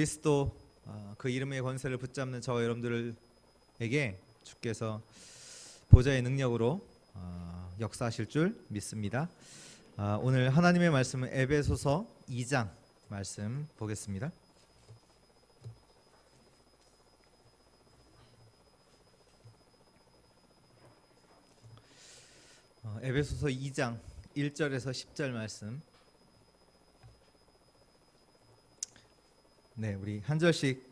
그리스도 그 이름의 권세를 붙잡는 저와 여러분들에게 주께서 보좌의 능력으로 역사하실 줄 믿습니다. 오늘 하나님의 말씀은 에베소서 2장 말씀 보겠습니다. 에베소서 2장 1절에서 10절 말씀. 네, 우리 한 절씩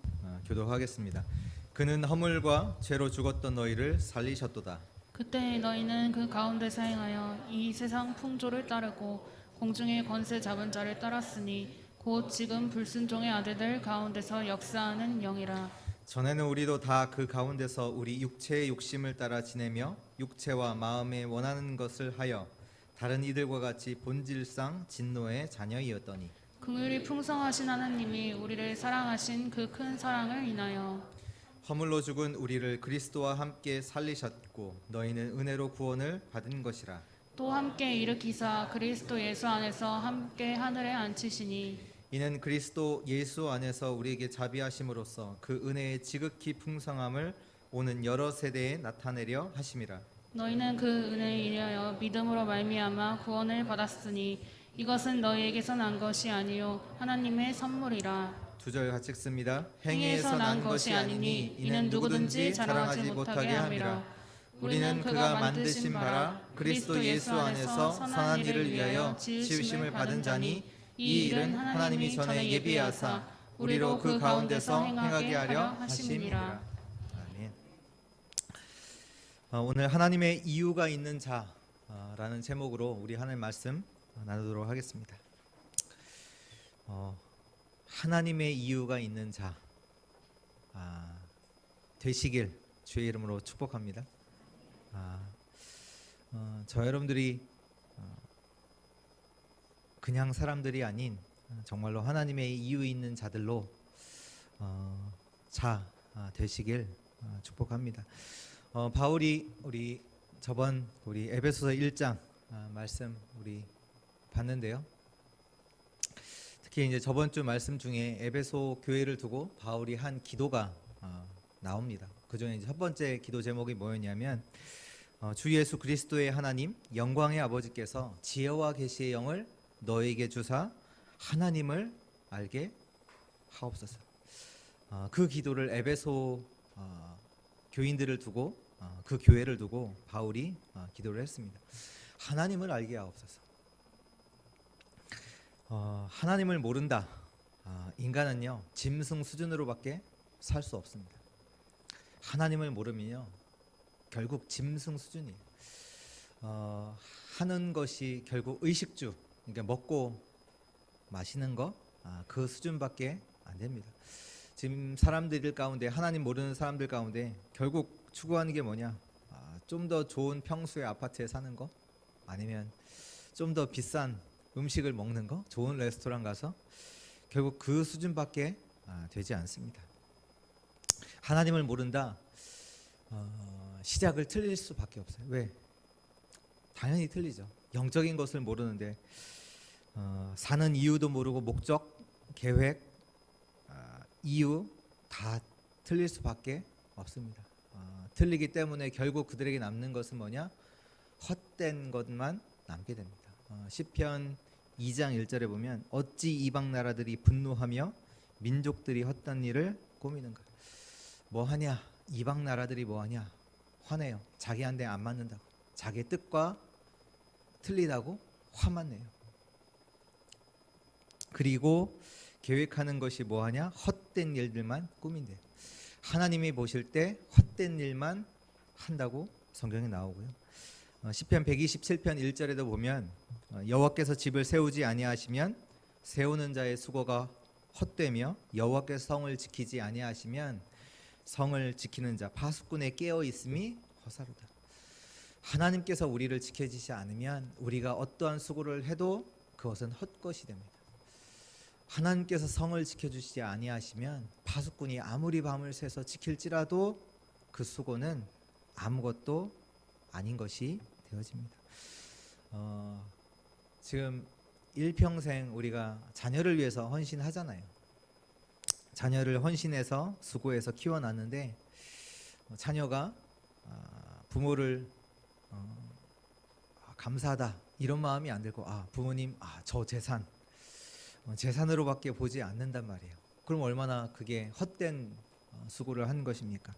교독하겠습니다. 그는 허물과 죄로 죽었던 너희를 살리셨도다. 그때 너희는 그 가운데서 행하여 이 세상 풍조를 따르고 공중의 권세 잡은 자를 따랐으니 곧 지금 불순종의 아들들 가운데서 역사하는 영이라. 전에는 우리도 다 그 가운데서 우리 육체의 욕심을 따라 지내며 육체와 마음에 원하는 것을 하여 다른 이들과 같이 본질상 진노의 자녀이었더니 긍휼이 풍성하신 하나님이 우리를 사랑하신 그 큰 사랑을 인하여 허물로 죽은 우리를 그리스도와 함께 살리셨고 너희는 은혜로 구원을 받은 것이라. 또 함께 일으키사 그리스도 예수 안에서 함께 하늘에 앉히시니 이는 그리스도 예수 안에서 우리에게 자비하심으로써 그 은혜의 지극히 풍성함을 오는 여러 세대에 나타내려 하심이라. 너희는 그 은혜에 인하여 믿음으로 말미암아 구원을 받았으니 이것은 너희에게서 난 것이 아니요 하나님의 선물이라. 두 절 같이 읽습니다. 행위에서 난 것이 아니니 이는 누구든지 자랑하지 못하게 함이라. 우리는 그가 만드신 바라 그리스도 예수 안에서 선한 일을 위하여 지으심을 받은 자니 이 일은 하나님이 전에 예비하사 우리로 그 가운데서 행하게 하려 하심이라. 아멘. 오늘 하나님의 이유가 있는 자라는 제목으로 우리 하나님 말씀 나누도록 하겠습니다. 하나님의 이유가 있는 자 되시길 주의 이름으로 축복합니다. 저 여러분들이 그냥 사람들이 아닌 정말로 하나님의 이유 있는 자들로 되시길 축복합니다. 바울이 우리 에베소서 1장 말씀 우리 봤는데요. 특히 이제 저번 주 말씀 중에 에베소 교회를 두고 바울이 한 기도가 나옵니다. 그 중에 이제 첫 번째 기도 제목이 뭐였냐면 주 예수 그리스도의 하나님 영광의 아버지께서 지혜와 계시의 영을 너에게 주사 하나님을 알게 하옵소서. 그 기도를 에베소 교인들을 두고 그 교회를 두고 바울이 기도를 했습니다. 하나님을 알게 하옵소서. 하나님을 모른다. 인간은요 짐승 수준으로밖에 살 수 없습니다. 하나님을 모르면요 결국 짐승 수준이에요. 하는 것이 결국 의식주, 그러니까 먹고 마시는 거, 그 수준밖에 안 됩니다. 지금 사람들 가운데 하나님 모르는 사람들 가운데 결국 추구하는 게 뭐냐? 좀 더 좋은 평수의 아파트에 사는 거, 아니면 좀 더 비싼 음식을 먹는 거, 좋은 레스토랑 가서 결국 그 수준밖에 되지 않습니다. 하나님을 모른다. 시작을 틀릴 수밖에 없어요. 왜? 당연히 틀리죠. 영적인 것을 모르는데 사는 이유도 모르고 목적, 계획, 이유 다 틀릴 수밖에 없습니다. 틀리기 때문에 결국 그들에게 남는 것은 뭐냐? 헛된 것만 남게 됩니다. 시편 2장 1절에 보면 어찌 이방 나라들이 분노하며 민족들이 헛된 일을 꾸미는가. 뭐하냐? 이방 나라들이 뭐하냐? 화내요. 자기한테 안 맞는다고, 자기 뜻과 틀리다고 화만 내요. 그리고 계획하는 것이 뭐하냐? 헛된 일들만 꾸민대요. 하나님이 보실 때 헛된 일만 한다고 성경에 나오고요. 시편 127편 1절에도 보면 여호와께서 집을 세우지 아니하시면 세우는 자의 수고가 헛되며 여호와께서 성을 지키지 아니하시면 성을 지키는 자 파수꾼에 깨어 있음이 허사로다. 하나님께서 우리를 지켜주시지 않으면 우리가 어떠한 수고를 해도 그것은 헛것이 됩니다. 하나님께서 성을 지켜주시지 아니하시면 파수꾼이 아무리 밤을 새서 지킬지라도 그 수고는 아무것도 아닌 것이 되어집니다. 지금 일평생 우리가 자녀를 위해서 헌신하잖아요. 자녀를 헌신해서 수고해서 키워놨는데 자녀가 부모를 감사하다 이런 마음이 안 들고 부모님 저 재산으로밖에 보지 않는단 말이에요. 그럼 얼마나 그게 헛된 수고를 한 것입니까?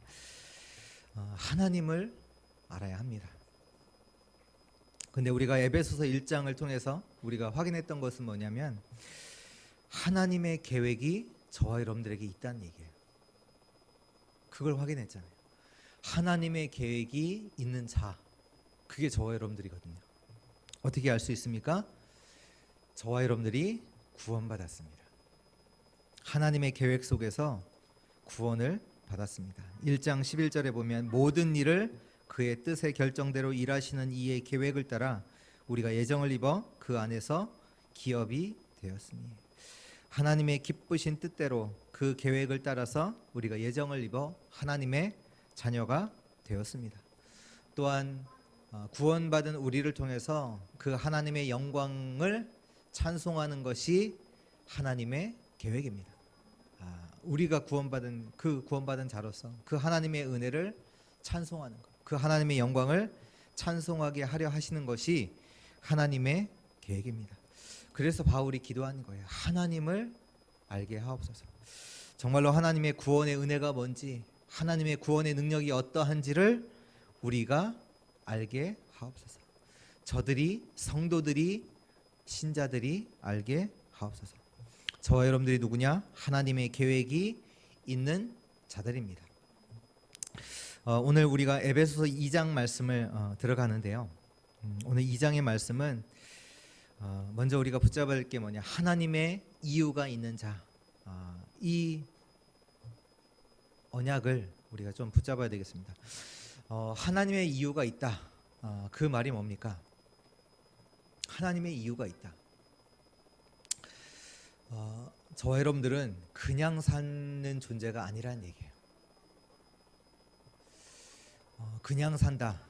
하나님을 알아야 합니다. 근데 우리가 에베소서 1장을 통해서 우리가 확인했던 것은 뭐냐면 하나님의 계획이 저와 여러분들에게 있다는 얘기예요. 그걸 확인했잖아요. 하나님의 계획이 있는 자, 그게 저와 여러분들이거든요. 어떻게 알 수 있습니까? 저와 여러분들이 구원받았습니다. 하나님의 계획 속에서 구원을 받았습니다. 1장 11절에 보면 모든 일을 그의 뜻의 결정대로 일하시는 이의 계획을 따라 우리가 예정을 입어 그 안에서 기업이 되었으니, 하나님의 기쁘신 뜻대로 그 계획을 따라서 우리가 예정을 입어 하나님의 자녀가 되었습니다. 또한 구원받은 우리를 통해서 그 하나님의 영광을 찬송하는 것이 하나님의 계획입니다. 우리가 구원받은 자로서 그 하나님의 은혜를 찬송하는 것, 그 하나님의 영광을 찬송하게 하려 하시는 것이 하나님의 계획입니다. 그래서 바울이 기도하는 거예요. 하나님을 알게 하옵소서. 정말로 하나님의 구원의 은혜가 뭔지, 하나님의 구원의 능력이 어떠한지를 우리가 알게 하옵소서. 저들이, 성도들이, 신자들이 알게 하옵소서. 저와 여러분들이 누구냐? 하나님의 계획이 있는 자들입니다. 오늘 우리가 에베소서 2장 말씀을 들어가는데요. 오늘 2장의 말씀은 먼저 우리가 붙잡아야 할 게 뭐냐? 하나님의 이유가 있는 자. 이 언약을 우리가 좀 붙잡아야 되겠습니다. 하나님의 이유가 있다. 그 말이 뭡니까? 하나님의 이유가 있다. 저와 여러분들은 그냥 사는 존재가 아니라는 얘기예요. 그냥 산다,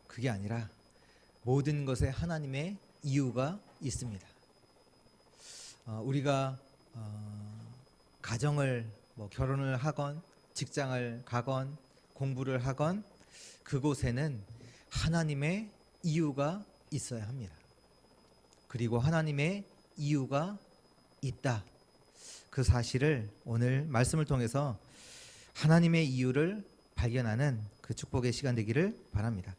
그게 아니라 모든 것에 하나님의 이유가 있습니다. 우리가 가정을 결혼을 하건 직장을 가건 공부를 하건 그곳에는 하나님의 이유가 있어야 합니다. 그리고 하나님의 이유가 있다. 그 사실을 오늘 말씀을 통해서 하나님의 이유를 발견하는 그 축복의 시간 되기를 바랍니다.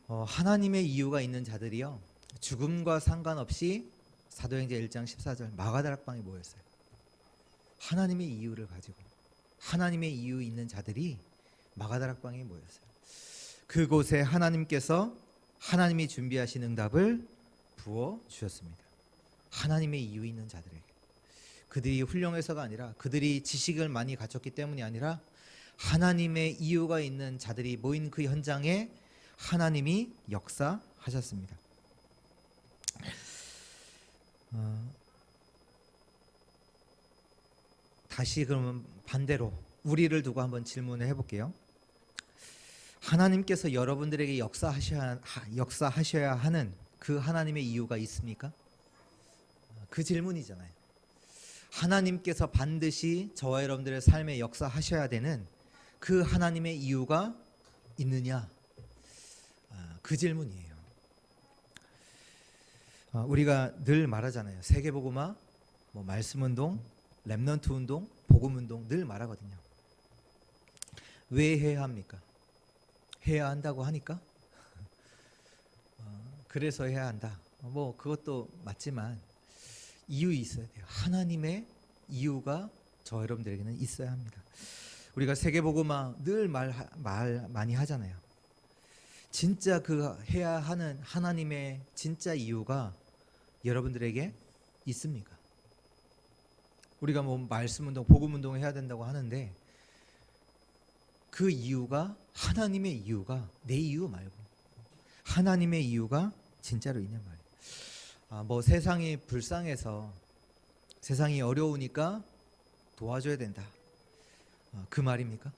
하나님의 이유가 있는 자들이요, 죽음과 상관없이 사도행전 1장 14절 마가다락방에 모였어요. 하나님의 이유를 가지고 하나님의 이유 있는 자들이 마가다락방에 모였어요. 그곳에 하나님께서 하나님이 준비하신 응답을 부어 주셨습니다. 하나님의 이유 있는 자들에게. 그들이 훌륭해서가 아니라, 그들이 지식을 많이 갖췄기 때문이 아니라, 하나님의 이유가 있는 자들이 모인 그 현장에 하나님이 역사하셨습니다. 다시 그러면 반대로 우리를 두고 한번 질문을 해볼게요. 하나님께서 여러분들에게 역사하셔야 하는 그 하나님의 이유가 있습니까? 그 질문이잖아요. 하나님께서 반드시 저와 여러분들의 삶에 역사하셔야 되는 그 하나님의 이유가 있느냐? 그 질문이에요. 우리가 늘 말하잖아요. 세계복음화, 말씀운동, 렘넌트 운동, 복음운동 늘 말하거든요. 왜 해야 합니까? 해야 한다고 하니까? 그래서 해야 한다. 그것도 맞지만 이유 있어야 돼요. 하나님의 이유가 저 여러분들에게는 있어야 합니다. 우리가 세계복음화 늘 말 많이 하잖아요. 진짜 그 해야 하는 하나님의 진짜 이유가 여러분들에게 있습니까? 우리가 말씀운동, 복음운동을 해야 된다고 하는데 그 이유가, 하나님의 이유가 내 이유 말고 하나님의 이유가 진짜로 있냐 말이에요. 세상이 불쌍해서, 세상이 어려우니까 도와줘야 된다. 그 말입니까?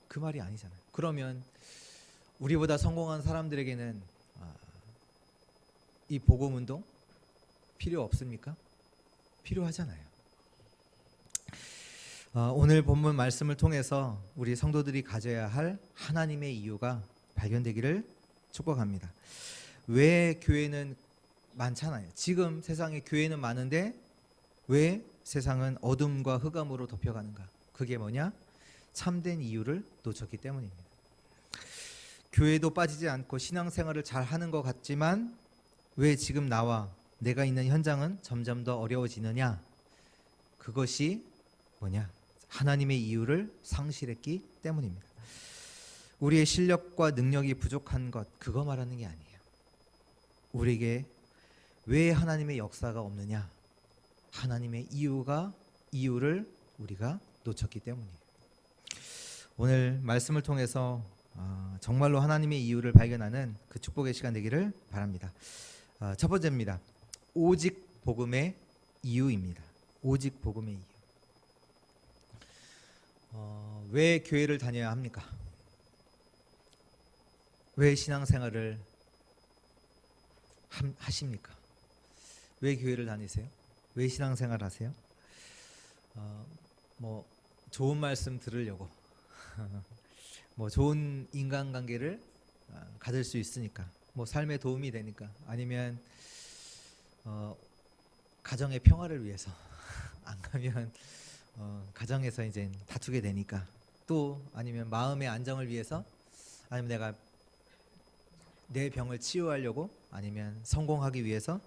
그 말이 아니잖아요. 그러면 우리보다 성공한 사람들에게는 이 복음운동 필요 없습니까? 필요하잖아요. 오늘 본문 말씀을 통해서 우리 성도들이 가져야 할 하나님의 이유가 발견되기를 축복합니다. 왜 교회는 많잖아요. 지금 세상에 교회는 많은데 왜 세상은 어둠과 흑암으로 덮여가는가? 그게 뭐냐? 참된 이유를 놓쳤기 때문입니다. 교회도 빠지지 않고 신앙생활을 잘 하는 것 같지만 왜 지금 나와 내가 있는 현장은 점점 더 어려워지느냐? 그것이 뭐냐? 하나님의 이유를 상실했기 때문입니다. 우리의 실력과 능력이 부족한 것, 그거 말하는 게 아니에요. 우리에게 왜 하나님의 역사가 없느냐? 하나님의 이유를 우리가 놓쳤기 때문이에요. 오늘 말씀을 통해서 정말로 하나님의 이유를 발견하는 그 축복의 시간 되기를 바랍니다. 첫 번째입니다. 오직 복음의 이유입니다. 오직 복음의 이유. 왜 교회를 다녀야 합니까? 왜 신앙생활을 하십니까? 왜 교회를 다니세요? 왜 신앙생활 하세요? 뭐 좋은 말씀 들으려고 뭐 좋은 인간관계를 가질 수 있으니까, 뭐 삶에 도움이 되니까, 아니면 가정의 평화를 위해서 안 가면 가정에서 이제 다투게 되니까, 또 아니면 마음의 안정을 위해서, 아니면 내가 내 병을 치유하려고, 아니면 성공하기 위해서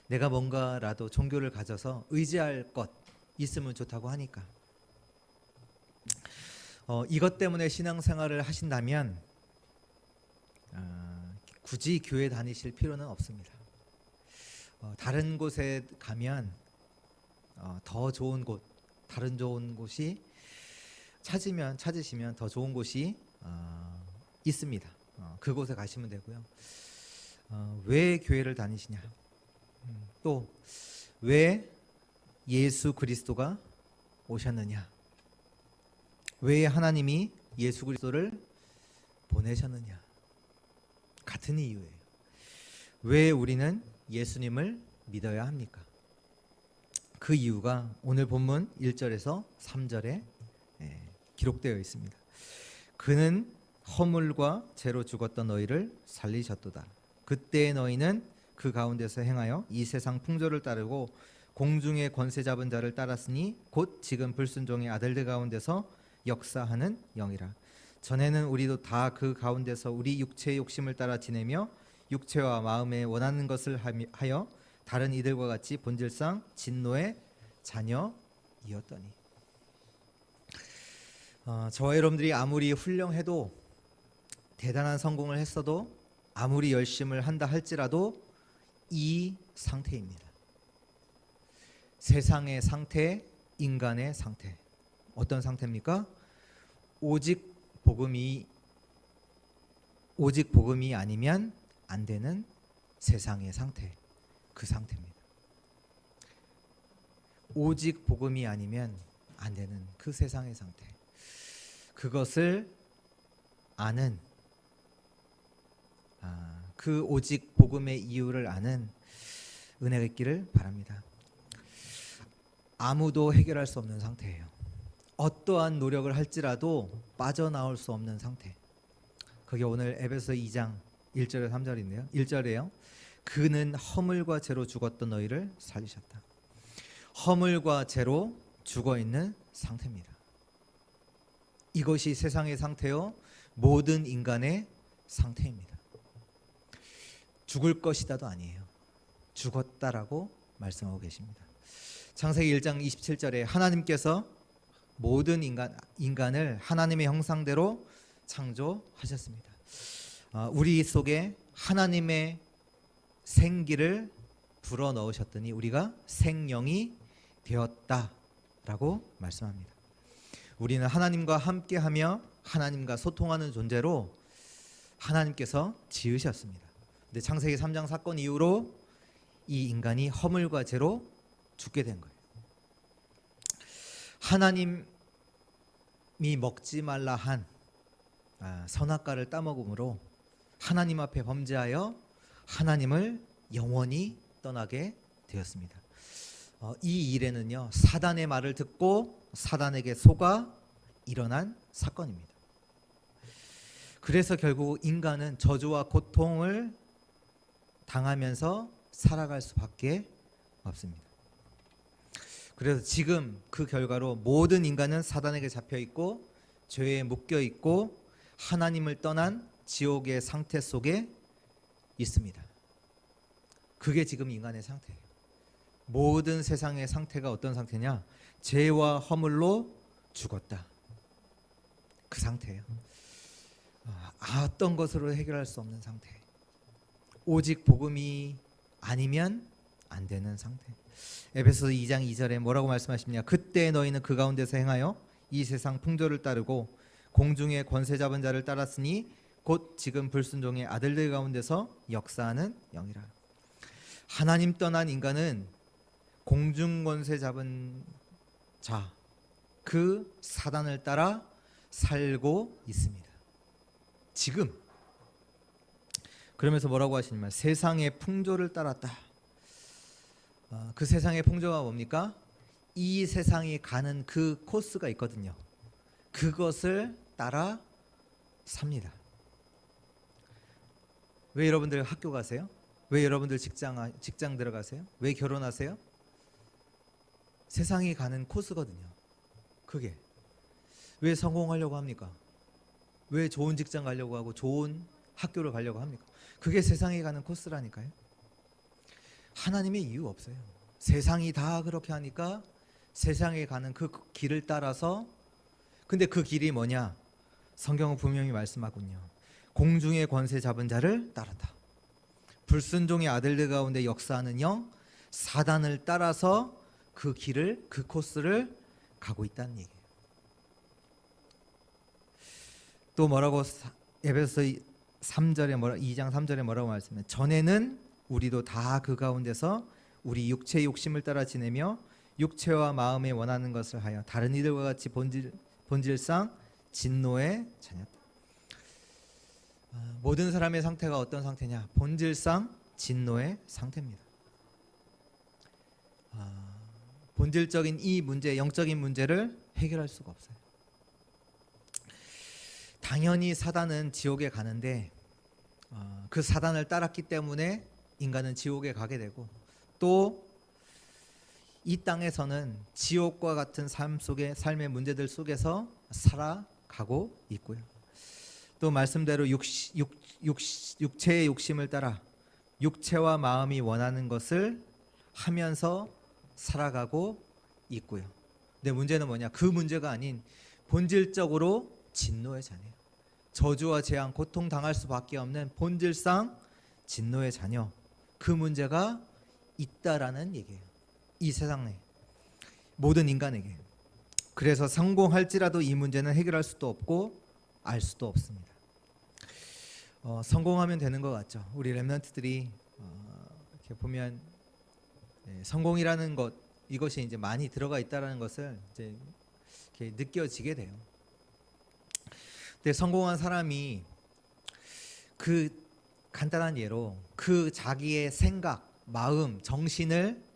내가 뭔가라도 종교를 가져서 의지할 것 있으면 좋다고 하니까, 이것 때문에 신앙생활을 하신다면 굳이 교회 다니실 필요는 없습니다. 다른 곳에 가면 더 좋은 곳, 다른 좋은 곳이 찾으시면 더 좋은 곳이 있습니다. 그곳에 가시면 되고요. 왜 교회를 다니시냐? 또 왜 예수 그리스도가 오셨느냐? 왜 하나님이 예수 그리스도를 보내셨느냐? 같은 이유예요. 왜 우리는 예수님을 믿어야 합니까? 그 이유가 오늘 본문 1절에서 3절에 기록되어 있습니다. 그는 허물과 죄로 죽었던 너희를 살리셨도다. 그때 너희는 그 가운데서 행하여 이 세상 풍조를 따르고 공중의 권세 잡은 자를 따랐으니 곧 지금 불순종의 아들들 가운데서 역사하는 영이라. 전에는 우리도 다 그 가운데서 우리 육체의 욕심을 따라 지내며 육체와 마음에 원하는 것을 하여 다른 이들과 같이 본질상 진노의 자녀이었더니. 저와 여러분들이 아무리 훌륭해도, 대단한 성공을 했어도, 아무리 열심을 한다 할지라도 이 상태입니다. 세상의 상태, 인간의 상태. 어떤 상태입니까? 오직 복음이 아니면 안 되는 세상의 상태. 그 상태입니다. 오직 복음이 아니면 안 되는 그 세상의 상태. 그것을 아는, 그 오직 복음의 이유를 아는 은혜가 있기를 바랍니다. 아무도 해결할 수 없는 상태예요. 어떠한 노력을 할지라도 빠져나올 수 없는 상태. 그게 오늘 에베소 2장 1절에 3절인데요. 1절에요. 그는 허물과 죄로 죽었던 너희를 살리셨다. 허물과 죄로 죽어있는 상태입니다. 이것이 세상의 상태요, 모든 인간의 상태입니다. 죽을 것이다도 아니에요. 죽었다라고 말씀하고 계십니다. 창세기 1장 27절에 하나님께서 모든 인간을 하나님의 형상대로 창조하셨습니다. 우리 속에 하나님의 생기를 불어넣으셨더니 우리가 생명이 되었다라고 말씀합니다. 우리는 하나님과 함께하며 하나님과 소통하는 존재로 하나님께서 지으셨습니다. 근데 창세기 3장 사건 이후로 이 인간이 허물과 죄로 죽게 된 거예요. 하나님이 먹지 말라 한 선악과를 따먹음으로 하나님 앞에 범죄하여 하나님을 영원히 떠나게 되었습니다. 이 일에는요, 사단의 말을 듣고 사단에게 속아 일어난 사건입니다. 그래서 결국 인간은 저주와 고통을 당하면서 살아갈 수밖에 없습니다. 그래서 지금 그 결과로 모든 인간은 사단에게 잡혀 있고 죄에 묶여 있고 하나님을 떠난 지옥의 상태 속에 있습니다. 그게 지금 인간의 상태예요. 모든 세상의 상태가 어떤 상태냐? 죄와 허물로 죽었다. 그 상태예요. 어떤 것으로 해결할 수 없는 상태. 오직 복음이 아니면 안 되는 상태. 에베소서 2장 2절에 뭐라고 말씀하십니까? 그때 너희는 그 가운데서 행하여 이 세상 풍조를 따르고 공중의 권세 잡은 자를 따랐으니 곧 지금 불순종의 아들들 가운데서 역사하는 영이라. 하나님 떠난 인간은 공중 권세 잡은 자, 그 사단을 따라 살고 있습니다. 지금. 그러면서 뭐라고 하시냐면 세상의 풍조를 따랐다. 그 세상의 풍조가 뭡니까? 이 세상이 가는 그 코스가 있거든요. 그것을 따라 삽니다. 왜 여러분들 학교 가세요? 왜 여러분들 직장 들어가세요? 왜 결혼하세요? 세상이 가는 코스거든요. 그게 왜 성공하려고 합니까? 왜 좋은 직장 가려고 하고 좋은 학교를 가려고 합니까? 그게 세상이 가는 코스라니까요. 하나님의 이유 없어요. 세상이 다 그렇게 하니까 세상에 가는 그 길을 따라서. 근데 그 길이 뭐냐? 성경은 분명히 말씀하군요. 공중의 권세 잡은 자를 따랐다. 불순종의 아들들 가운데 역사하는 영 사단을 따라서 그 길을, 그 코스를 가고 있다는 얘기예요. 또 뭐라고 에베소서 3절에 2장 3절에 뭐라고 말씀해요? 전에는 우리도 다 그 가운데서 우리 육체의 욕심을 따라 지내며 육체와 마음에 원하는 것을 하여 다른 이들과 같이 본질상 진노의 자녀다. 모든 사람의 상태가 어떤 상태냐? 본질상 진노의 상태입니다. 본질적인 이 문제, 영적인 문제를 해결할 수가 없어요. 당연히 사단은 지옥에 가는데 그 사단을 따랐기 때문에 인간은 지옥에 가게 되고, 또 이 땅에서는 지옥과 같은 삶 속에, 삶의 문제들 속에서 살아가고 있고요. 또 말씀대로 육체의 욕심을 따라 육체와 마음이 원하는 것을 하면서 살아가고 있고요. 근데 문제는 뭐냐? 그 문제가 아닌 본질적으로 진노의 자녀예요. 저주와 재앙, 고통 당할 수밖에 없는 본질상 진노의 자녀. 그 문제가 있다라는 얘기예요. 이 세상에 모든 인간에게. 그래서 성공할지라도 이 문제는 해결할 수도 없고 알 수도 없습니다. 성공하면 되는 것 같죠. 우리 렘넌트들이 이렇게 보면 성공이라는 것, 이것이 이제 많이 들어가 있다라는 것을 이제 이렇게 느껴지게 돼요. 근데 성공한 사람이 그 간단한 예로 그 자기의 생각, 마음, 정신을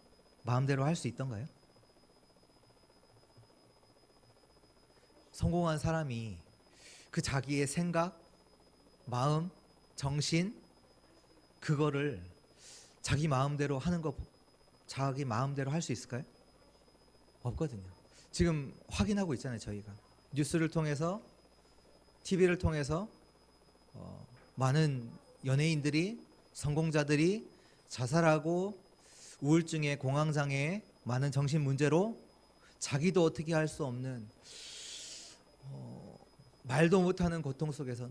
마음대로 할 수 있던가요? 성공한 사람이 그 자기의 생각, 마음, 정신, 그거를 자기 마음대로 하는 거, 자기 마음대로 할 수 있을까요? 없거든요. 지금 확인하고 있잖아요. 저희가 뉴스를 통해서, TV를 통해서 많은 연예인들이, 성공자들이 자살하고 우울증에, 공황장애에, 많은 정신 문제로 자기도 어떻게 할 수 없는 말도 못하는 고통 속에서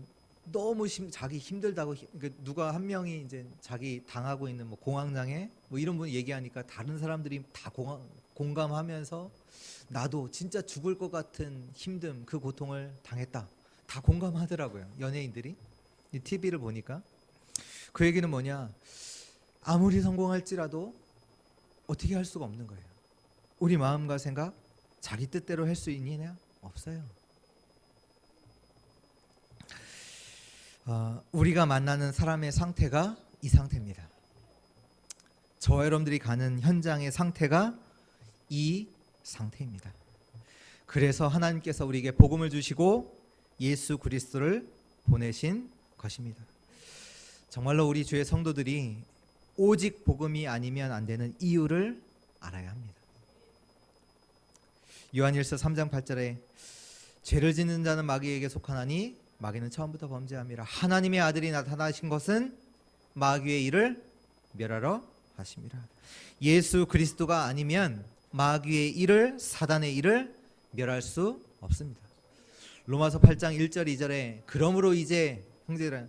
너무 자기 힘들다고, 누가 한 명이 이제 자기 당하고 있는 뭐 공황장애 뭐 이런 분 얘기하니까 다른 사람들이 다 공감하면서 나도 진짜 죽을 것 같은 힘듦, 그 고통을 당했다. 다 공감하더라고요. 연예인들이. 이 TV를 보니까. 그 얘기는 뭐냐? 아무리 성공할지라도 어떻게 할 수가 없는 거예요. 우리 마음과 생각, 자기 뜻대로 할 수 있느냐? 없어요. 우리가 만나는 사람의 상태가 이 상태입니다. 저와 여러분들이 가는 현장의 상태가 이 상태입니다. 그래서 하나님께서 우리에게 복음을 주시고 예수 그리스도를 보내신 것입니다. 정말로 우리 주의 성도들이 오직 복음이 아니면 안 되는 이유를 알아야 합니다. 요한일서 3장 8절에 죄를 짓는 자는 마귀에게 속하나니 마귀는 처음부터 범죄함이라. 하나님의 아들이 나타나신 것은 마귀의 일을 멸하러 하심이라. 예수 그리스도가 아니면 마귀의 일을, 사단의 일을 멸할 수 없습니다. 로마서 8장 1절 2절에 그러므로 이제 형제들아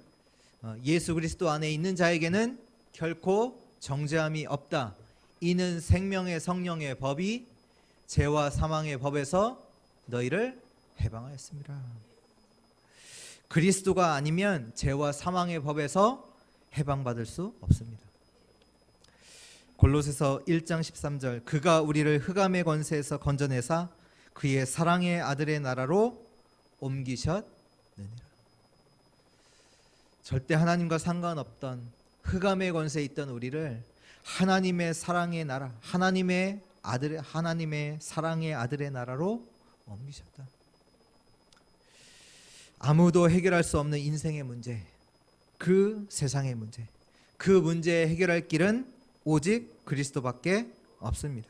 예수 그리스도 안에 있는 자에게는 결코 정죄함이 없다. 이는 생명의 성령의 법이 죄와 사망의 법에서 너희를 해방하였습니다. 그리스도가 아니면 죄와 사망의 법에서 해방받을 수 없습니다. 골로새서 1장 13절 그가 우리를 흑암의 권세에서 건져내사 그의 사랑의 아들의 나라로 옮기셨느니라. 절대 하나님과 상관없던 흑암의 권세에 있던 우리를 하나님의 사랑의 나라, 하나님의 사랑의 아들의 나라로 옮기셨다. 아무도 해결할 수 없는 인생의 문제, 그 세상의 문제, 그 문제 해결할 길은 오직 그리스도밖에 없습니다.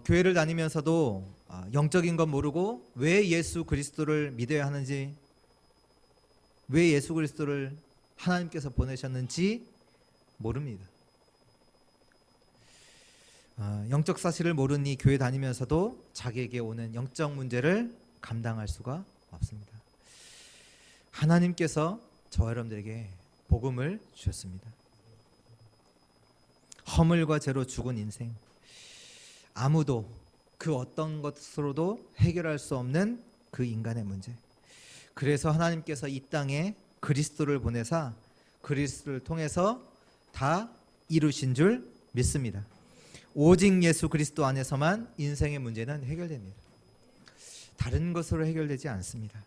교회를 다니면서도 영적인 건 모르고 왜 예수 그리스도를 믿어야 하는지, 왜 예수 그리스도를 하나님께서 보내셨는지 모릅니다. 영적 사실을 모르니 교회 다니면서도 자기에게 오는 영적 문제를 감당할 수가 없습니다. 하나님께서 저와 여러분들에게 복음을 주셨습니다. 허물과 죄로 죽은 인생, 아무도 그 어떤 것으로도 해결할 수 없는 그 인간의 문제. 그래서 하나님께서 이 땅에 그리스도를 보내사 그리스도를 통해서 다 이루신 줄 믿습니다. 오직 예수 그리스도 안에서만 인생의 문제는 해결됩니다. 다른 것으로 해결되지 않습니다.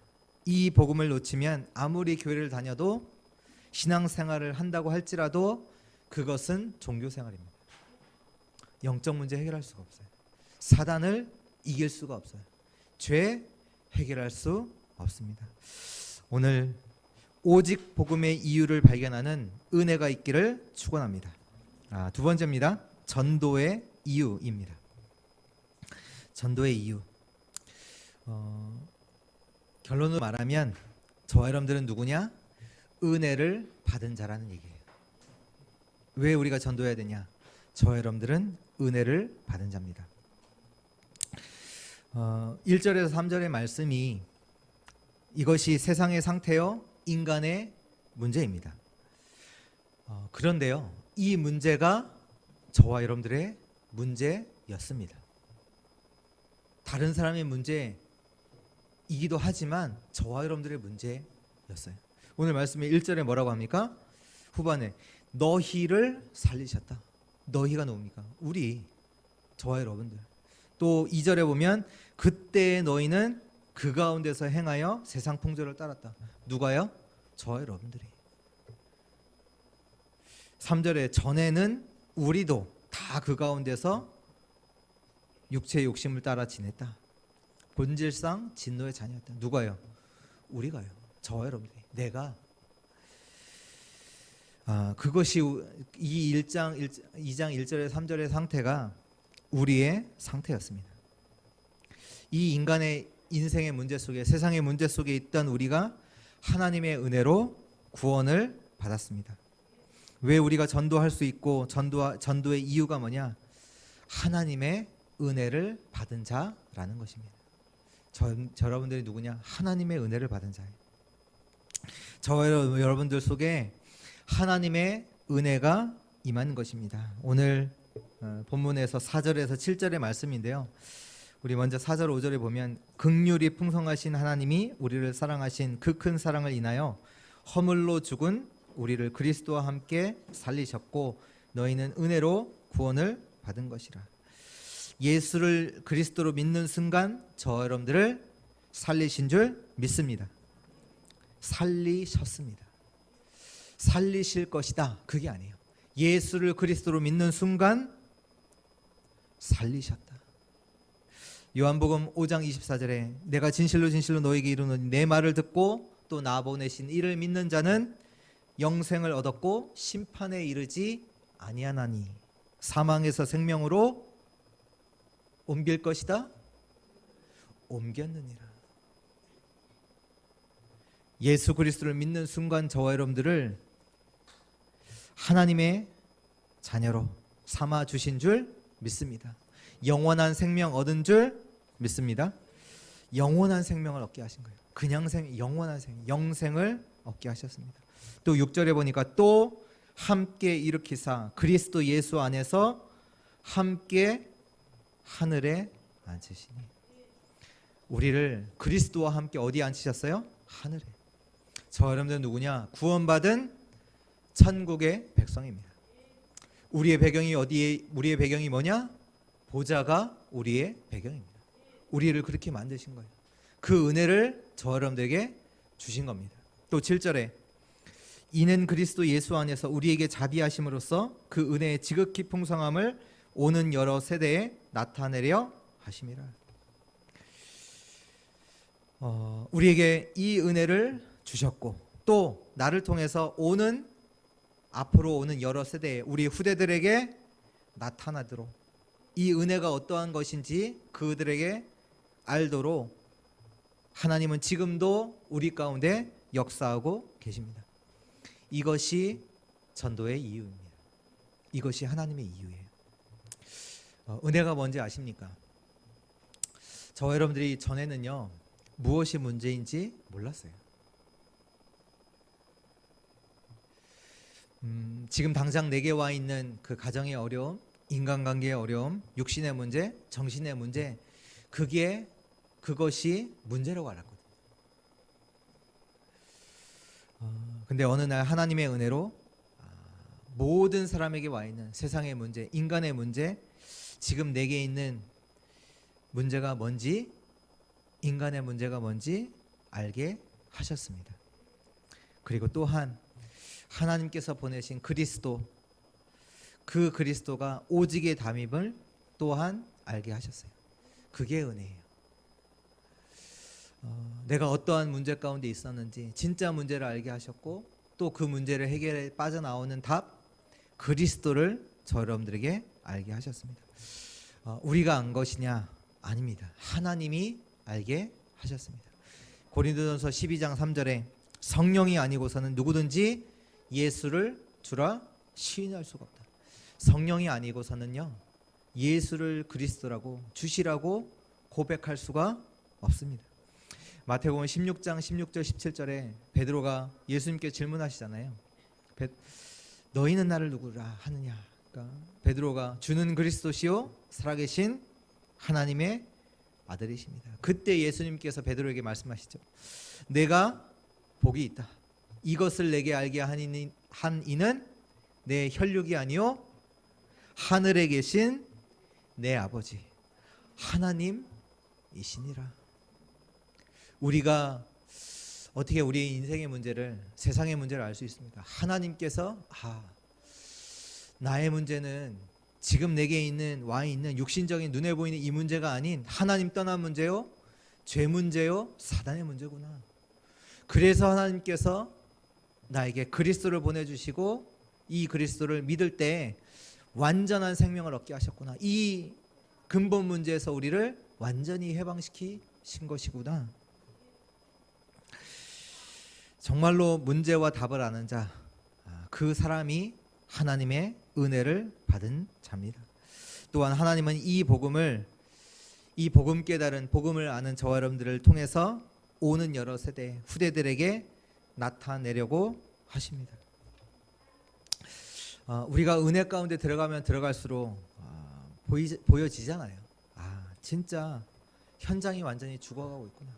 이 복음을 놓치면 아무리 교회를 다녀도 신앙생활을 한다고 할지라도 그것은 종교생활입니다. 영적 문제 해결할 수가 없어요. 사단을 이길 수가 없어요. 죄 해결할 수 없습니다. 오늘 오직 복음의 이유를 발견하는 은혜가 있기를 축원합니다. 두 번째입니다. 전도의 이유입니다. 전도의 이유. 결론으로 말하면 저와 여러분들은 누구냐? 은혜를 받은 자라는 얘기예요. 왜 우리가 전도해야 되냐? 저와 여러분들은 은혜를 받은 자입니다. 1절에서 3절의 말씀이 이것이 세상의 상태요 인간의 문제입니다. 그런데요, 이 문제가 저와 여러분들의 문제였습니다. 다른 사람의 문제이기도 하지만 저와 여러분들의 문제였어요. 오늘 말씀에 1절에 뭐라고 합니까? 후반에 너희를 살리셨다. 너희가 누굽니까? 우리, 저와 여러분들. 또 2절에 보면 그때 너희는 그 가운데서 행하여 세상 풍조를 따랐다. 누가요? 저와 여러분들이. 3절에 전에는 우리도 다 그 가운데서 육체의 욕심을 따라 지냈다. 본질상 진노의 자녀였다. 누가요? 우리가요. 저와 여러분들이. 내가. 그것이 이 2장 1절에 3절의 상태가 우리의 상태였습니다. 이 인간의 인생의 문제 속에, 세상의 문제 속에 있던 우리가 하나님의 은혜로 구원을 받았습니다. 왜 우리가 전도할 수 있고 전도의 이유가 뭐냐? 하나님의 은혜를 받은 자라는 것입니다. 여러분들이 누구냐? 하나님의 은혜를 받은 자예요. 저와 여러분들 속에 하나님의 은혜가 임한 것입니다. 오늘 본문에서 4절에서 7절의 말씀인데요. 우리 먼저 4절 5절에 보면 긍휼이 풍성하신 하나님이 우리를 사랑하신 그 큰 사랑을 인하여 허물로 죽은 우리를 그리스도와 함께 살리셨고 너희는 은혜로 구원을 받은 것이라. 예수를 그리스도로 믿는 순간 저와 여러분들을 살리신 줄 믿습니다. 살리셨습니다. 살리실 것이다. 그게 아니에요. 예수를 그리스도로 믿는 순간 살리셨다. 요한복음 5장 24절에 내가 진실로 진실로 너에게 이르노니 내 말을 듣고 또 나 보내신 이를 믿는 자는 영생을 얻었고 심판에 이르지 아니하나니 사망에서 생명으로 옮길 것이다. 옮겼느니라. 예수 그리스도를 믿는 순간 저와 여러분들을 하나님의 자녀로 삼아 주신 줄 믿습니다. 영원한 생명 얻은 줄 믿습니다. 영원한 생명을 얻게 하신 거예요. 그냥 영원한 영생을 얻게 하셨습니다. 또 6절에 보니까 또 함께 일으키사 그리스도 예수 안에서 함께 하늘에 앉히시니. 우리를 그리스도와 함께 어디에 앉히셨어요? 하늘에. 저 여러분들 누구냐? 구원받은 천국의 백성입니다. 우리의 배경이 어디에? 우리의 배경이 뭐냐? 보좌가 우리의 배경입니다. 우리를 그렇게 만드신 거예요. 그 은혜를 저 여러분들에게 주신 겁니다. 또 7절에 이는 그리스도 예수 안에서 우리에게 자비하심으로써 그 은혜의 지극히 풍성함을 오는 여러 세대에 나타내려 하심이라. 우리에게 이 은혜를 주셨고 또 나를 통해서 앞으로 오는 여러 세대에 우리 후대들에게 나타나도록 이 은혜가 어떠한 것인지 그들에게 알도록 하나님은 지금도 우리 가운데 역사하고 계십니다. 이것이 전도의 이유입니다. 이것이 하나님의 이유예요. 은혜가 뭔지 아십니까? 저와 여러분들이 전에는요 무엇이 문제인지 몰랐어요. 지금 당장 내게 와 있는 그 가정의 어려움, 인간관계의 어려움, 육신의 문제, 정신의 문제, 그것이 문제라고 알았거든요. 근데 어느 날 하나님의 은혜로 모든 사람에게 와 있는 세상의 문제, 인간의 문제, 지금 내게 있는 문제가 뭔지, 인간의 문제가 뭔지 알게 하셨습니다. 그리고 또한 하나님께서 보내신 그리스도, 그 그리스도가 오직의 담임을 또한 알게 하셨어요. 그게 은혜예요. 내가 어떠한 문제 가운데 있었는지 진짜 문제를 알게 하셨고 또 그 문제를 해결해 빠져나오는 답, 그리스도를 저 여러분들에게 알게 하셨습니다. 우리가 안 것이냐? 아닙니다. 하나님이 알게 하셨습니다. 고린도전서 12장 3절에 성령이 아니고서는 누구든지 예수를 주라 시인할 수가 없다. 성령이 아니고서는요 예수를 그리스도라고 주시라고 고백할 수가 없습니다. 마태복음 16장 16절 17절에 베드로가 예수님께 질문하시잖아요. 너희는 나를 누구라 하느냐? 그러니까 베드로가 주는 그리스도시요 살아계신 하나님의 아들이십니다. 그때 예수님께서 베드로에게 말씀하시죠. 내가 복이 있다. 이것을 내게 알게 한 이는 내 혈육이 아니요 하늘에 계신 내 아버지 하나님이시니라. 우리가 어떻게 우리의 인생의 문제를, 세상의 문제를 알 수 있습니까? 하나님께서 나의 문제는 지금 내게 와 있는 육신적인 눈에 보이는 이 문제가 아닌 하나님 떠난 문제요, 죄 문제요, 사단의 문제구나. 그래서 하나님께서 나에게 그리스도를 보내주시고 이 그리스도를 믿을 때 완전한 생명을 얻게 하셨구나. 이 근본 문제에서 우리를 완전히 해방시키신 것이구나. 정말로 문제와 답을 아는 자, 그 사람이 하나님의 은혜를 받은 자입니다. 또한 하나님은 이 복음 깨달은 복음을 아는 저와 여러분들을 통해서 오는 여러 세대 후대들에게 나타내려고 하십니다. 우리가 은혜 가운데 들어가면 들어갈수록 보여지잖아요. 진짜 현장이 완전히 죽어가고 있구나.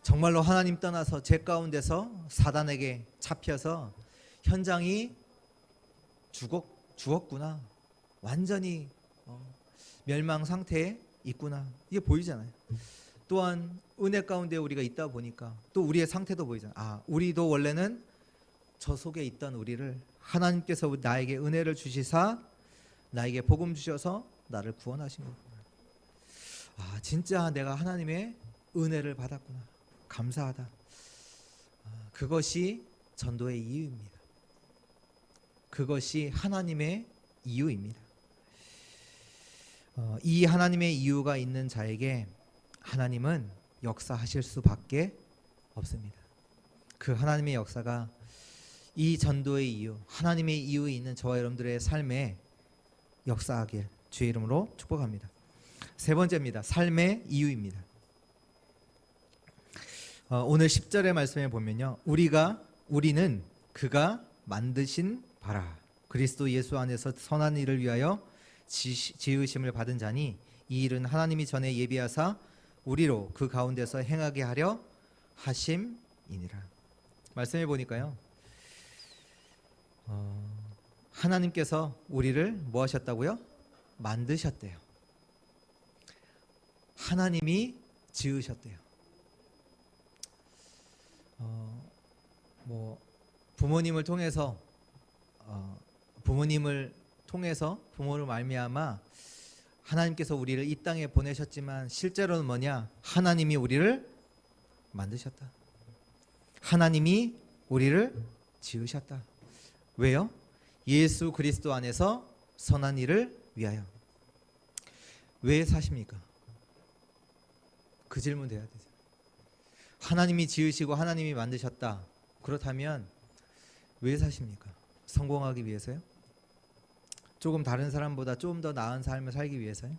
정말로 하나님 떠나서 죄 가운데서 사단에게 잡혀서 현장이 죽었구나. 완전히 멸망 상태에 있구나. 이게 보이잖아요. 또한 은혜 가운데 우리가 있다 보니까 또 우리의 상태도 보이잖아요. 우리도 원래는 저 속에 있던 우리를 하나님께서 나에게 은혜를 주시사 나에게 복음 주셔서 나를 구원하신 거구나. 아, 진짜 내가 하나님의 은혜를 받았구나. 감사하다. 그것이 전도의 이유입니다. 그것이 하나님의 이유입니다. 이 하나님의 이유가 있는 자에게 하나님은 역사하실 수밖에 없습니다. 그 하나님의 역사가 이 전도의 이유, 하나님의 이유에 있는 저와 여러분들의 삶에 역사하길 주의 이름으로 축복합니다. 세 번째입니다. 삶의 이유입니다. 오늘 10절의 말씀에 보면요, 우리는 그가 만드신 바라 그리스도 예수 안에서 선한 일을 위하여 지으심을 받은 자니 이 일은 하나님이 전에 예비하사 우리로 그 가운데서 행하게 하려 하심이니라. 말씀해 보니까요, 하나님께서 우리를 뭐 하셨다고요? 만드셨대요. 하나님이 지으셨대요. 부모님을 통해서 부모를 말미암아 하나님께서 우리를 이 땅에 보내셨지만 실제로는 뭐냐? 하나님이 우리를 만드셨다. 하나님이 우리를 지으셨다. 왜요? 예수 그리스도 안에서 선한 일을 위하여. 왜 사십니까? 그 질문 돼야 되죠. 하나님이 지으시고 하나님이 만드셨다. 그렇다면 왜 사십니까? 성공하기 위해서요? 조금 다른 사람보다 좀 더 나은 삶을 살기 위해서요?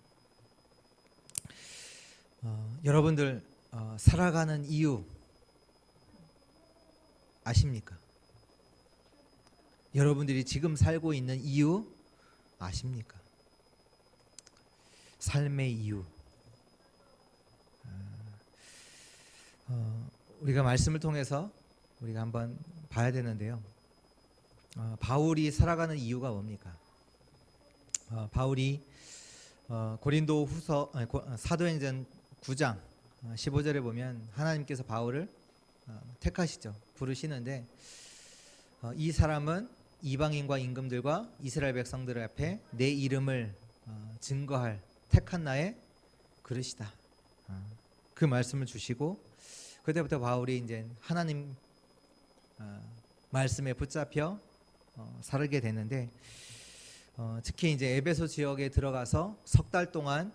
여러분들 살아가는 이유 아십니까? 여러분들이 지금 살고 있는 이유 아십니까? 삶의 이유. 우리가 말씀을 통해서 우리가 한번 봐야 되는데요. 바울이 살아가는 이유가 뭡니까? 바울이 고린도 후서 사도행전 9장 15절에 보면 하나님께서 바울을 택하시죠. 부르시는데 이 사람은 이방인과 임금들과 이스라엘 백성들 앞에 내 이름을 증거할 택한 나의 그릇이다. 그 말씀을 주시고 그때부터 바울이 이제 하나님 말씀에 붙잡혀 살게 되는데 특히 이제 에베소 지역에 들어가서 석 달 동안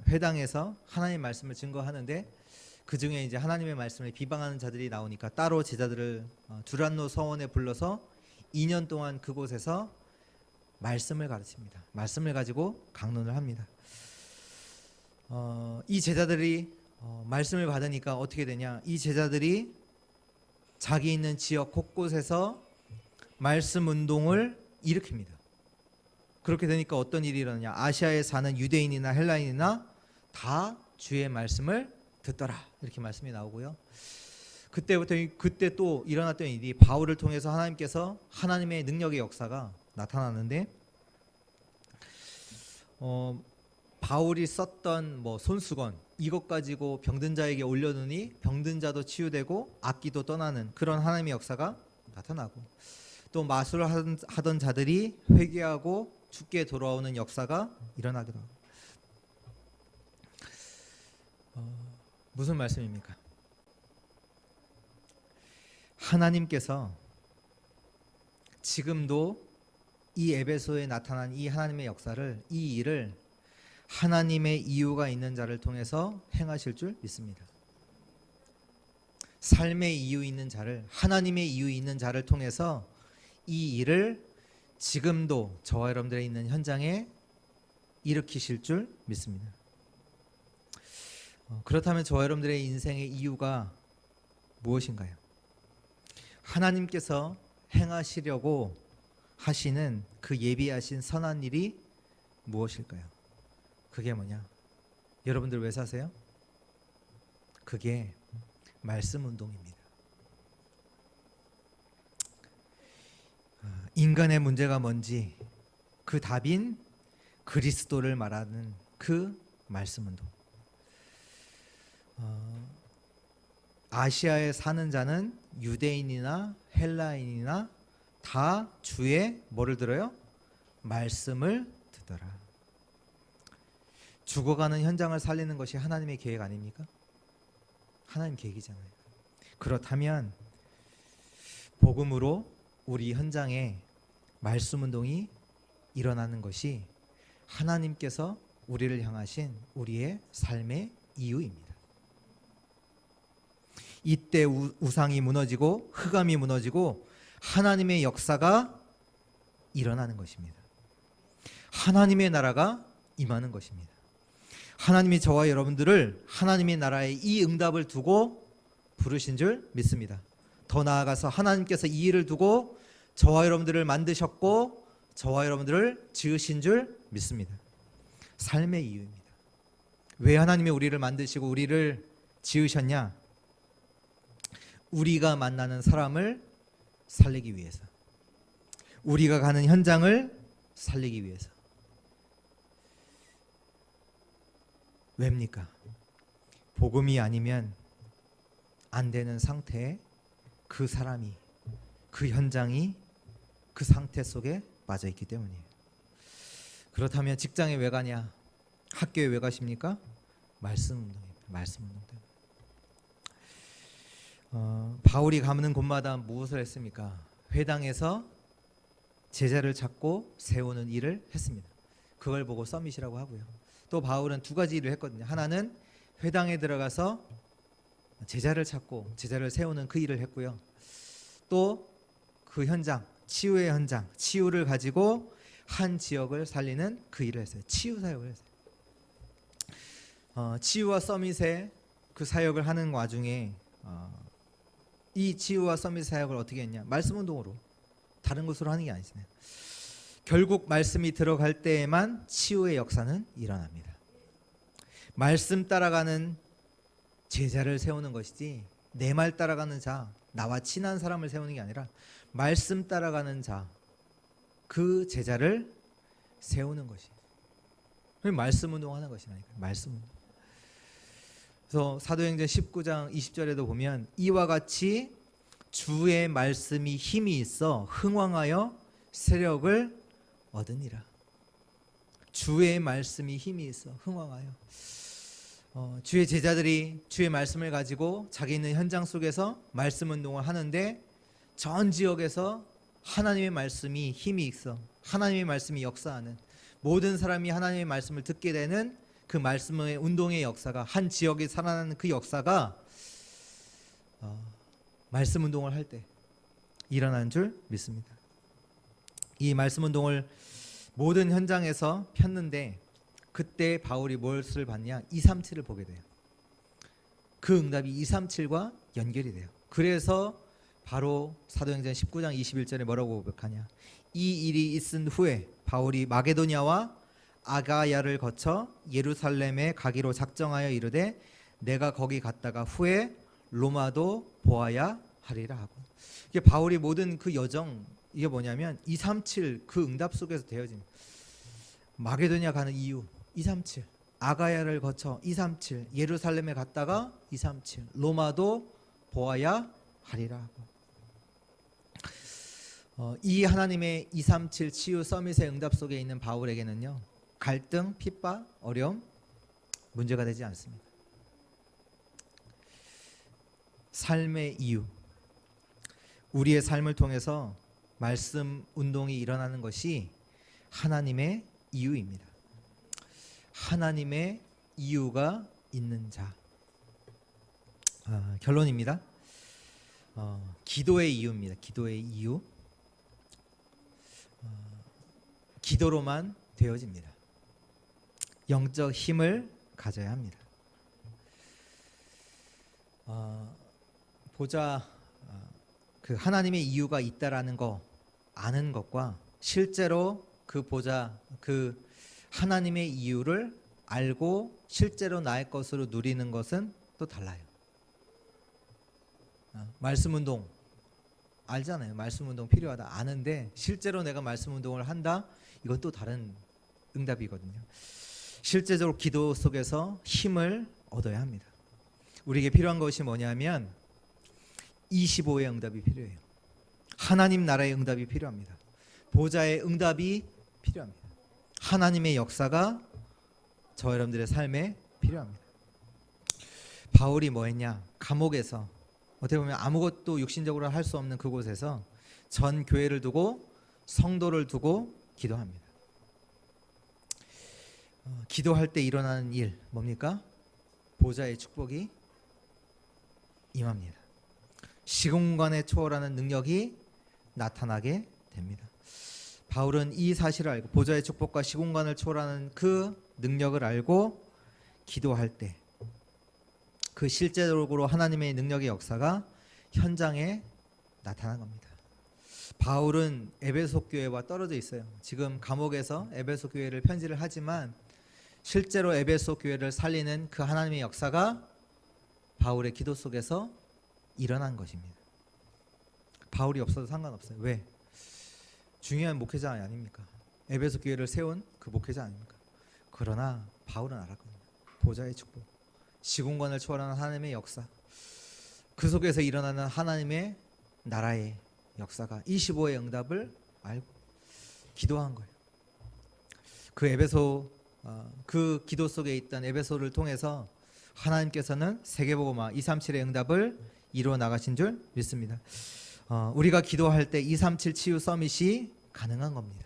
회당에서 하나님 말씀을 증거하는데 그 중에 이제 하나님의 말씀을 비방하는 자들이 나오니까 따로 제자들을 두란노 서원에 불러서 2년 동안 그곳에서 말씀을 가르칩니다. 말씀을 가지고 강론을 합니다. 이 제자들이 말씀을 받으니까 어떻게 되냐? 이 제자들이 자기 있는 지역 곳곳에서 말씀 운동을 일으킵니다. 그렇게 되니까 어떤 일이 일어나냐? 아시아에 사는 유대인이나 헬라인이나 다 주의 말씀을 듣더라. 이렇게 말씀이 나오고요. 그때 또 일어났던 일이 바울을 통해서 하나님께서 하나님의 능력의 역사가 나타나는데 바울이 썼던 손수건 이것 가지고 병든 자에게 올려두니 병든 자도 치유되고 악기도 떠나는 그런 하나님의 역사가 나타나고 또 마술을 하던 자들이 회개하고 죽게 돌아오는 역사가 일어나기도 하고. 무슨 말씀입니까? 하나님께서 지금도 이 에베소에 나타난 이 하나님의 역사를, 이 일을 하나님의 이유가 있는 자를 통해서 행하실 줄 믿습니다. 삶의 이유 있는 자를, 하나님의 이유 있는 자를 통해서 이 일을 지금도 저와 여러분들의 있는 현장에 일으키실 줄 믿습니다. 그렇다면 저와 여러분들의 인생의 이유가 무엇인가요? 하나님께서 행하시려고 하시는 그 예비하신 선한 일이 무엇일까요? 그게 뭐냐? 여러분들 왜 사세요? 그게 말씀 운동입니다. 인간의 문제가 뭔지 그 답인 그리스도를 말하는 그 말씀 운동. 아시아에 사는 자는 유대인이나 헬라인이나 다 주의 뭐를 들어요? 말씀을 듣더라. 죽어가는 현장을 살리는 것이 하나님의 계획 아닙니까? 하나님 계획이잖아요. 그렇다면 복음으로 우리 현장에 말씀 운동이 일어나는 것이 하나님께서 우리를 향하신 우리의 삶의 이유입니다. 이때 우상이 무너지고 흑암이 무너지고 하나님의 역사가 일어나는 것입니다. 하나님의 나라가 임하는 것입니다. 하나님이 저와 여러분들을 하나님의 나라의 이 응답을 두고 부르신 줄 믿습니다. 더 나아가서 하나님께서 이 일을 두고 저와 여러분들을 만드셨고 저와 여러분들을 지으신 줄 믿습니다. 삶의 이유입니다. 왜 하나님이 우리를 만드시고 우리를 지으셨냐? 우리가 만나는 사람을 살리기 위해서, 우리가 가는 현장을 살리기 위해서. 왜입니까? 복음이 아니면 안 되는 상태에 그 사람이, 그 현장이 그 상태 속에 빠져 있기 때문이에요. 그렇다면 직장에 왜 가냐? 학교에 왜 가십니까? 말씀 운동입니다. 말씀 운동 때문에. 바울이 가는 곳마다 무엇을 했습니까? 회당에서 제자를 찾고 세우는 일을 했습니다. 그걸 보고 서밋이라고 하고요. 또 바울은 두 가지 일을 했거든요. 하나는 회당에 들어가서 제자를 찾고 제자를 세우는 그 일을 했고요. 또 그 현장, 치유의 현장, 치유를 가지고 한 지역을 살리는 그 일을 했어요. 치유 사역을 했어요. 치유와 서밋의 그 사역을 하는 와중에 이 치유와 서밋 사역을 어떻게 했냐? 말씀 운동으로, 다른 것으로 하는 게 아니잖아요. 결국 말씀이 들어갈 때에만 치유의 역사는 일어납니다. 말씀 따라가는 제자를 세우는 것이지 내 말 따라가는 자, 나와 친한 사람을 세우는 게 아니라 말씀 따라가는 자, 그 제자를 세우는 것이 말씀 운동하는 것이라니까. 말씀 운동. 그래서 사도행전 19장 20절에도 보면 이와 같이 주의 말씀이 힘이 있어 흥왕하여 세력을 얻으니라. 주의 말씀이 힘이 있어 흥왕하여. 주의 제자들이 주의 말씀을 가지고 자기 있는 현장 속에서 말씀 운동을 하는데 전 지역에서 하나님의 말씀이 힘이 있어, 하나님의 말씀이 역사하는, 모든 사람이 하나님의 말씀을 듣게 되는 그 말씀의 운동의 역사가, 한 지역에 살아나는 그 역사가 말씀 운동을 할 때 일어난 줄 믿습니다. 이 말씀 운동을 모든 현장에서 폈는데 그때 바울이 무엇을 봤냐? 237을 보게 돼요. 그 응답이 237과 연결이 돼요. 그래서 바로 사도행전 19장 21절에 뭐라고 고백하냐? 이 일이 있은 후에 바울이 마게도냐와 아가야를 거쳐 예루살렘에 가기로 작정하여 이르되 내가 거기 갔다가 후에 로마도 보아야 하리라 하고. 이게 바울이 모든 그 여정, 이게 뭐냐면 237 그 응답 속에서 되어진, 마게도냐 가는 이유 237, 아가야를 거쳐 237, 예루살렘에 갔다가 237, 로마도 보아야 하리라 하고. 이 하나님의 237 치유 서밋의 응답 속에 있는 바울에게는요, 갈등, 핍박, 어려움 문제가 되지 않습니다. 삶의 이유, 우리의 삶을 통해서 말씀 운동이 일어나는 것이 하나님의 이유입니다. 하나님의 이유가 있는 자. 결론입니다. 기도의 이유입니다. 기도의 이유. 기도로만 되어집니다. 영적 힘을 가져야 합니다. 그 하나님의 이유가 있다라는 거 아는 것과 실제로 그 하나님의 이유를 알고 실제로 나의 것으로 누리는 것은 또 달라요. 말씀 운동 알잖아요. 말씀 운동 필요하다 아는데 실제로 내가 말씀 운동을 한다, 이건 또 다른 응답이거든요. 실제적으로 기도 속에서 힘을 얻어야 합니다. 우리에게 필요한 것이 뭐냐면 25의 응답이 필요해요. 하나님 나라의 응답이 필요합니다. 보좌의 응답이 필요합니다. 하나님의 역사가 저와 여러분들의 삶에 필요합니다. 바울이 뭐 했냐? 감옥에서 어떻게 보면 아무것도 육신적으로 할 수 없는 그곳에서 전 교회를 두고 성도를 두고 기도합니다. 기도할 때 일어나는 일 뭡니까? 보좌의 축복이 임합니다. 시공간에 초월하는 능력이 나타나게 됩니다. 바울은 이 사실을 알고 보좌의 축복과 시공간을 초월하는 그 능력을 알고 기도할 때 그 실제적으로 하나님의 능력의 역사가 현장에 나타난 겁니다. 바울은 에베소 교회와 떨어져 있어요. 지금 감옥에서 에베소 교회를 편지를 하지만 실제로 에베소 교회를 살리는 그 하나님의 역사가 바울의 기도 속에서 일어난 것입니다. 바울이 없어도 상관없어요. 왜? 중요한 목회자 아닙니까? 에베소 교회를 세운 그 목회자 아닙니까? 그러나 바울은 알았거든요. 보좌의 축복, 시공간을 초월하는 하나님의 역사, 그 속에서 일어나는 하나님의 나라의 역사가 25의 응답을 알고 기도한 거예요. 그 에베소 그 기도 속에 있던 에베소를 통해서 하나님께서는 세계복음화 237의 응답을 이루어 나가신 줄 믿습니다. 우리가 기도할 때 237 치유 서밋이 가능한 겁니다.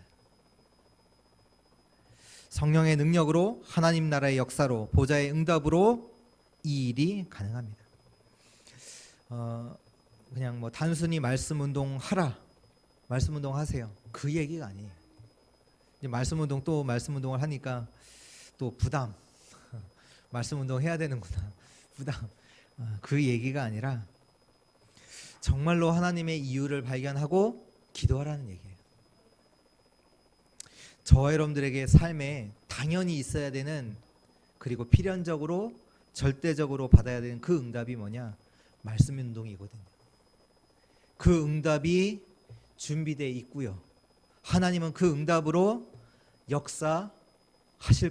성령의 능력으로 하나님 나라의 역사로 보좌의 응답으로 이 일이 가능합니다. 그냥 뭐 단순히 말씀 운동 하라, 말씀 운동 하세요, 그 얘기가 아니에요. 이제 말씀 운동 또 말씀 운동을 하니까 또 부담, 말씀 운동 해야 되는구나, 부담, 그 얘기가 아니라 정말로 하나님의 이유를 발견하고 기도하라는 얘기예요. 저와 여러분들에게 삶에 당연히 있어야 되는, 그리고 필연적으로 절대적으로 받아야 되는 그 응답이 뭐냐? 말씀 운동이거든요. 그 응답이 준비되어 있고요. 하나님은 그 응답으로 역사하실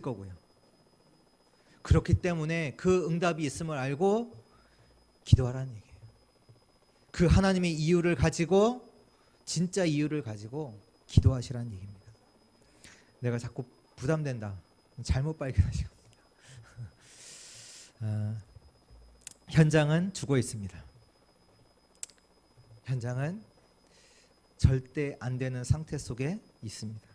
거고요. 그렇기 때문에 그 응답이 있음을 알고 기도하라는 얘기예요. 그 하나님의 이유를 가지고, 진짜 이유를 가지고 기도하시라는 얘기입니다. 내가 자꾸 부담된다, 잘못 발견하신 겁니다. 현장은 죽어 있습니다. 현장은 절대 안 되는 상태 속에 있습니다.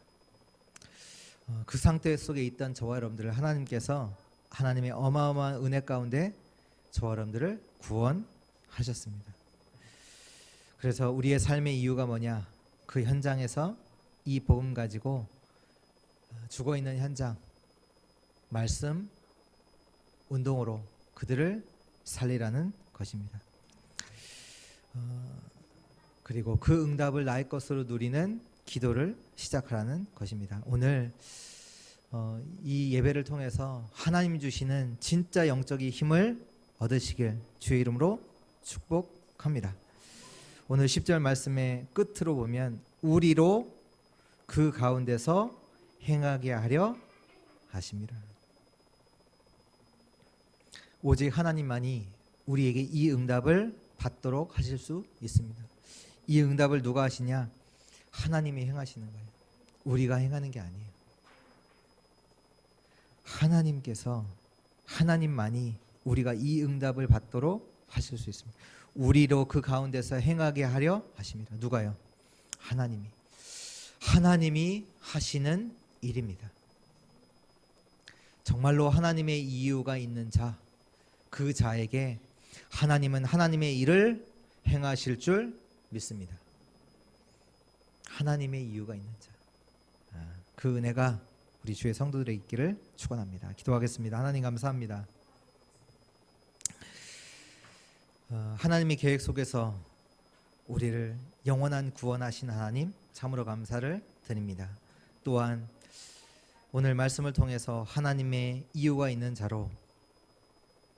그 상태 속에 있던 저와 여러분들을 하나님께서 하나님의 어마어마한 은혜 가운데 저와 여러분들을 구원하셨습니다. 그래서 우리의 삶의 이유가 뭐냐? 그 현장에서 이 복음 가지고 죽어 있는 현장, 말씀 운동으로 그들을 살리라는 것입니다. 그리고 그 응답을 나의 것으로 누리는 기도를 시작하라는 것입니다. 오늘 이 예배를 통해서 하나님 주시는 진짜 영적인 힘을 얻으시길 주의 이름으로 축복합니다. 오늘 10절 말씀의 끝으로 보면 우리로 그 가운데서 행하게 하려 하심이라. 오직 하나님만이 우리에게 이 응답을 받도록 하실 수 있습니다. 이 응답을 누가 하시냐? 하나님이 행하시는 거예요. 우리가 행하는 게 아니에요. 하나님께서, 하나님만이 우리가 이 응답을 받도록 하실 수 있습니다. 우리로 그 가운데서 행하게 하려 하십니다. 누가요? 하나님이. 하나님이 하시는 일입니다. 정말로 하나님의 이유가 있는 자, 그 자에게 하나님은 하나님의 일을 행하실 줄 믿습니다. 하나님의 이유가 있는 자, 그 은혜가 우리 주의 성도들에게 있기를 축원합니다. 기도하겠습니다. 하나님 감사합니다. 하나님의 계획 속에서 우리를 영원한 구원하신 하나님 참으로 감사를 드립니다. 또한 오늘 말씀을 통해서 하나님의 이유가 있는 자로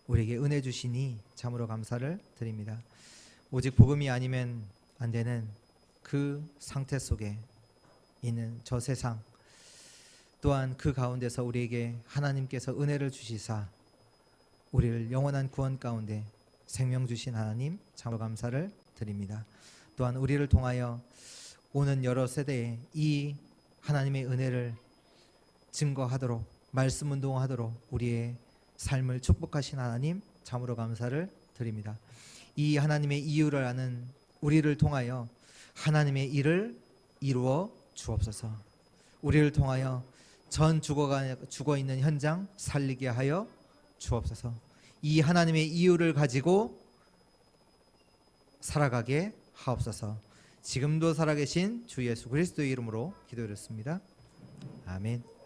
우리에게 은혜 주시니 참으로 감사를 드립니다. 오직 복음이 아니면 안 되는 그 상태 속에 있는 저 세상, 또한 그 가운데서 우리에게 하나님께서 은혜를 주시사 우리를 영원한 구원 가운데 생명 주신 하나님 참으로 감사를 드립니다. 또한 우리를 통하여 오는 여러 세대에 이 하나님의 은혜를 증거하도록 말씀 운동하도록 우리의 삶을 축복하신 하나님 참으로 감사를 드립니다. 이 하나님의 이유를 아는 우리를 통하여 하나님의 일을 이루어 주옵소서. 우리를 통하여 전 죽어 있는 현장 살리게 하여 주옵소서. 이 하나님의 이유를 가지고 살아가게 하옵소서. 지금도 살아계신 주 예수 그리스도의 이름으로 기도드렸습니다. 아멘.